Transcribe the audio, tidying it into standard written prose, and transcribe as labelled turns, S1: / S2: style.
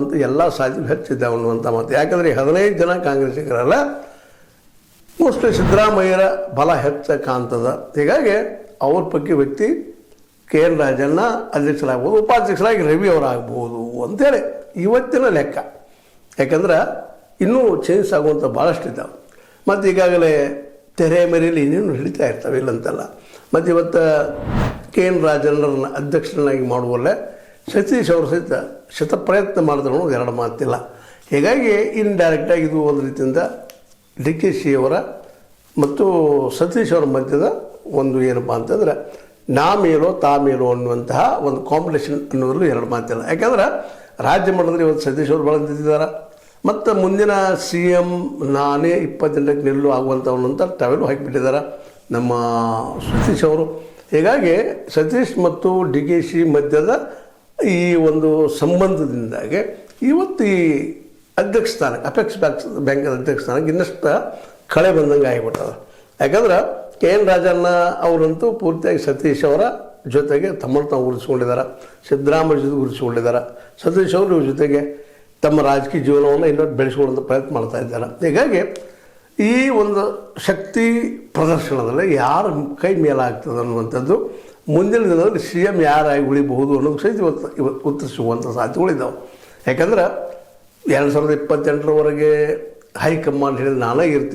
S1: ಅಂತ ಎಲ್ಲ ಸಾಧ್ಯತೆ ಹೆಚ್ಚಿದ್ದಾವೆ ಅನ್ನುವಂಥ ಮಾತು. ಯಾಕಂದರೆ 15 ಜನ ಕಾಂಗ್ರೆಸ್ಸಿಗರಲ್ಲ, ಮೋಸ್ಟ್ಲಿ ಸಿದ್ದರಾಮಯ್ಯರ ಬಲ ಹೆಚ್ಚ ಕಾಣ್ತದ. ಹೀಗಾಗಿ ಅವ್ರ ಪೈಕಿ ವ್ಯಕ್ತಿ ಕೆ ಎನ್ ರಾಜಣ್ಣ ಅಧ್ಯಕ್ಷರಾಗ್ಬೋದು, ಉಪಾಧ್ಯಕ್ಷರಾಗಿ ರವಿ ಅವರಾಗ್ಬೋದು ಅಂತೇಳಿ ಇವತ್ತಿನ ಲೆಕ್ಕ. ಯಾಕಂದ್ರೆ ಇನ್ನೂ ಚೇಂಜ್ ಆಗುವಂಥ ಭಾಳಷ್ಟು ಇದ್ದಾವೆ. ಮತ್ತು ಈಗಾಗಲೇ ತೆರೆ ಮೇರೆಯಲ್ಲಿ ಇನ್ನೇನು ಹಿಡಿತಾ ಇರ್ತವೆ, ಇಲ್ಲಂತಲ್ಲ. ಮತ್ತು ಇವತ್ತು ಕೆ ಎನ್ ರಾಜಣ್ಣರನ್ನ ಅಧ್ಯಕ್ಷರನ್ನಾಗಿ ಮಾಡುವಲ್ಲೇ ಸತೀಶ್ ಅವರು ಸಹಿತ ಶತಪ್ರಯತ್ನ ಮಾಡಿದ್ರು ಅನ್ನೋದು ಎರಡು ಮಾತಿಲ್ಲ. ಹೀಗಾಗಿ ಇಂಡೈರೆಕ್ಟಾಗಿ ಇದು ಒಂದು ರೀತಿಯಿಂದ ಡಿ ಕೆ ಶಿ ಅವರ ಮತ್ತು ಸತೀಶ್ ಅವರ ಮಧ್ಯದ ಒಂದು ಏನಪ್ಪ ಅಂತಂದ್ರೆ ನಾ ಮೇಲೋ ತಾ ಮೇಲೋ ಅನ್ನುವಂತಹ ಒಂದು ಕಾಂಪಿಟೇಷನ್ ಅನ್ನೋದ್ರಲ್ಲೂ ಎರಡು ಮಾತಿಲ್ಲ. ಯಾಕಂದ್ರೆ ರಾಜ್ಯ ಮಟ್ಟದಲ್ಲಿ ಇವತ್ತು ಸತೀಶ್ ಅವರು ಬೆಳೆದಿದ್ದಾರೆ. ಮತ್ತು ಮುಂದಿನ ಸಿ ಎಮ್ ನಾನೇ 28ಕ್ಕೆ ನಿಲ್ಲು ಆಗುವಂಥವನ್ನಂತ ಟವೆಲು ಹಾಕಿಬಿಟ್ಟಿದ್ದಾರೆ ನಮ್ಮ ಸತೀಶ್ ಅವರು. ಹೀಗಾಗಿ ಸತೀಶ್ ಮತ್ತು ಡಿ ಕೆ ಶಿ ಮಧ್ಯದ ಈ ಒಂದು ಸಂಬಂಧದಿಂದಾಗಿ ಇವತ್ತು ಈ ಅಧ್ಯಕ್ಷ ಸ್ಥಾನಕ್ಕೆ ಅಪೆಕ್ಸ್ ಬ್ಯಾಂಕದ ಅಧ್ಯಕ್ಷ ಸ್ಥಾನಕ್ಕೆ ಇನ್ನಷ್ಟು ಕಳೆ ಬಂದಂಗೆ ಆಗಿಬಿಟ್ಟದ. ಯಾಕಂದ್ರೆ ಕೆ ಎನ್ ರಾಜಣ್ಣ ಅವರಂತೂ ಪೂರ್ತಿಯಾಗಿ ಸತೀಶ್ ಅವರ ಜೊತೆಗೆ ತಮ್ಮನ್ನು ತಾವು ಉಳಿಸ್ಕೊಂಡಿದ್ದಾರೆ, ಸಿದ್ದರಾಮಯ್ಯ ಜೊತೆ ಉಳಿಸ್ಕೊಂಡಿದ್ದಾರೆ. ಸತೀಶ್ ಅವರು ಇವ್ರ ಜೊತೆಗೆ ತಮ್ಮ ರಾಜಕೀಯ ಜೀವನವನ್ನು ಇನ್ನೊಂದು ಬೆಳೆಸ್ಕೊಳ್ಳುವಂಥ ಪ್ರಯತ್ನ ಮಾಡ್ತಾ ಇದ್ದಾರೆ. ಹೀಗಾಗಿ ಈ ಒಂದು ಶಕ್ತಿ ಪ್ರದರ್ಶನದಲ್ಲಿ ಯಾರ ಕೈ ಮೇಲಾಗ್ತದೆ ಅನ್ನುವಂಥದ್ದು ಮುಂದಿನ ದಿನದಲ್ಲಿ ಸಿ ಎಮ್ ಯಾರಾಗಿ ಉಳಿಬಹುದು ಅನ್ನೋದು ಸಹಿತ ಇವತ್ತು ಉತ್ತರ ಸಿಗುವಂಥ ಸಾಧ್ಯತೆಗಳಿದ್ದಾವೆ. ಯಾಕಂದ್ರೆ 2028ರವರೆಗೆ ಹೈಕಮಾಂಡ್ ಹೇಳಿದ್ರೆ ನಾನೇ ಇರ್ತೀನಿ,